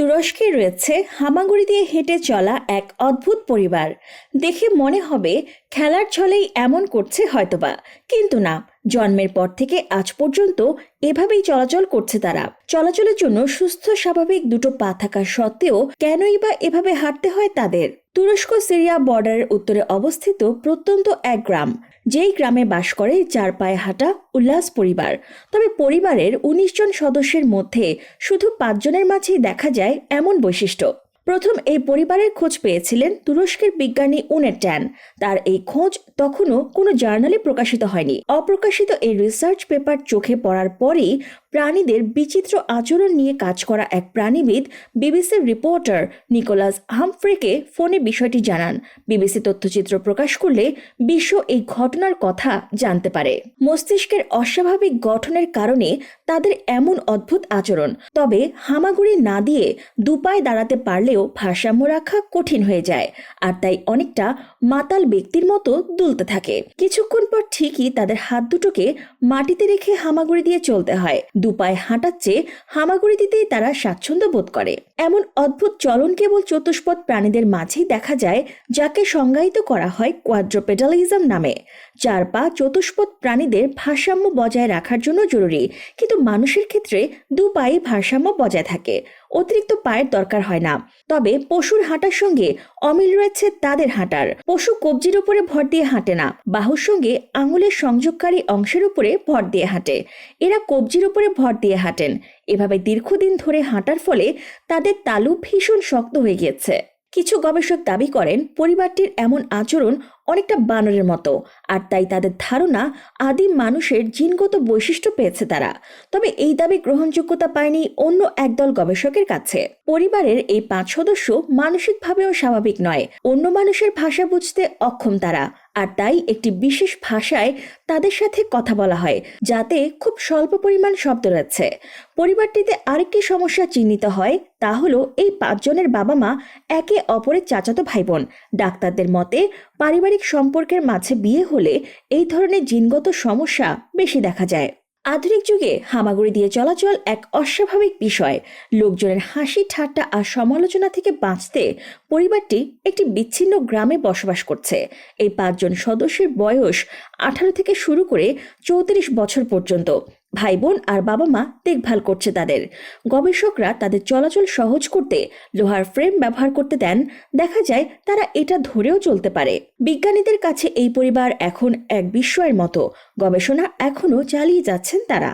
তুরস্কে রয়েছে হামাগুড়ি দিয়ে হেঁটে চলা এক অদ্ভুত পরিবার। দেখে মনে হবে খেলার ছলেই এমন করছে হয়তোবা, কিন্তু না, জন্মের পর থেকে আজ পর্যন্ত এভাবেই চলাচল করছে তারা। চলাচলের জন্য সুস্থ স্বাভাবিক দুটো পা থাকা সত্ত্বেও কেনই বা এভাবে হাঁটতে হয় তাদের? তুরস্ক সিরিয়া বর্ডারের উত্তরে অবস্থিত প্রত্যন্ত এক গ্রাম, যেই গ্রামে বাস করে 4 পায়ে হাঁটা উল্লাস পরিবার। তবে পরিবারের 19 জন সদস্যের মধ্যে শুধু 5 জনের মাঝেই দেখা যায় এমন বৈশিষ্ট্য। প্রথম এই পরিবারের খোঁজ পেয়েছিলেন তুরস্কের বিজ্ঞানী উনেরট্যান। তার এই খোঁজ তখনও কোনো জার্নালে প্রকাশিত হয়নি। অপ্রকাশিত এই রিসার্চ পেপার চোখে পড়ার পরেই প্রাণীদের বিচিত্র আচরণ নিয়ে কাজ করা এক প্রাণীবিদ বিবিসির রিপোর্টার নিকোলাস হামফ্রেকে ফোনে বিষয়টি জানান। বিবিসি তথ্যচিত্র প্রকাশ করলে বিশ্ব এই ঘটনার কথা জানতে পারে। মস্তিষ্কের অস্বাভাবিক গঠনের কারণে তাদের এমন অদ্ভুত আচরণ। তবে হামাগুড়ি না দিয়ে দুপায়ে দাঁড়াতে পারলেও ভারসাম্য রাখা কঠিন হয়ে যায়, আর তাই অনেকটা মাতাল ব্যক্তির মতো দুলতে থাকে। কিছুক্ষণ পর ঠিকই তাদের হাত দুটোকে মাটিতে রেখে হামাগুড়ি দিয়ে চলতে হয়। দুপায়ে হাঁটাচ্ছে হামাগুড়ি দিতেই তারা স্বাচ্ছন্দ্য বোধ করে। এমন অদ্ভুত চলন কেবল চতুষ্পদ প্রাণীদের মাঝেই দেখা যায়, যাকে সংজ্ঞায়িত করা হয় কোয়াড্রুপেডালিজম নামে। 4 পা চতুষ্পদ প্রাণীদের ভারসাম্য বজায় রাখার জন্য জরুরি, কিন্তু মানুষের ক্ষেত্রে 2 পায়ে ভারসাম্য বজায় থাকে, অতিরিক্ত পায়ের দরকার হয় না। তবে পশুর হাঁটার সঙ্গে অমিল রয়েছে তাদের হাঁটার। পশু কবজির উপরে ভর দিয়ে হাঁটে না, বাহুর সঙ্গে আঙুলের সংযোগকারী অংশের উপরে ভর দিয়ে হাঁটে। এরা কবজির উপরে ভর দিয়ে হাঁটেন। এভাবে দীর্ঘদিন ধরে হাঁটার ফলে তাদের তালু ভীষণ শক্ত হয়ে গিয়েছে। কিছু গবেষক দাবি করেন পরিবারটির এমন আচরণ অনেকটা বানরের মতো, আর তাই তাদের ধারণা আদিম মানুষের জিনগত বৈশিষ্ট্য পেয়েছে তারা। তবে এই দাবি গ্রহণযোগ্যতা পায়নি অন্য একদল গবেষকের কাছে। পরিবারের এই 5 সদস্য মানসিকভাবেও স্বাভাবিক নয়। অন্য মানুষের ভাষা বুঝতে অক্ষম তারা, আর তাই একটি বিশেষ ভাষায় তাদের সাথে কথা বলা হয়, যাতে খুব স্বল্প পরিমাণ শব্দ রয়েছে। পরিবারটিতে আরেকটি সমস্যা চিহ্নিত হয়, তা হলো এই 5 জনের বাবা মা একে অপরের চাচাতো ভাই বোন। ডাক্তারদের মতে পারিবারিক সম্পর্কের মাঝে বিয়ে হলে এই ধরনের জিনগত সমস্যা বেশি দেখা যায়। আধুনিক যুগে হামাগুড়ি দিয়ে চলাচল এক অস্বাভাবিক বিষয়। লোকজনের হাসি ঠাট্টা আর সমালোচনা থেকে বাঁচতে পরিবারটি একটি বিচ্ছিন্ন গ্রামে বসবাস করছে। এই 5 জন সদস্যের বয়স 18 থেকে শুরু করে 34 বছর পর্যন্ত। ভাই বোন আর বাবা মা দেখভাল করছে তাদের। গবেষকরা তাদের চলাচল সহজ করতে লোহার ফ্রেম ব্যবহার করতে দেন। দেখা যায় তারা এটা ধরেও চলতে পারে। বিজ্ঞানীদের কাছে এই পরিবার এখন এক বিস্ময়ের মতো। গবেষণা এখনো চালিয়ে যাচ্ছেন তারা।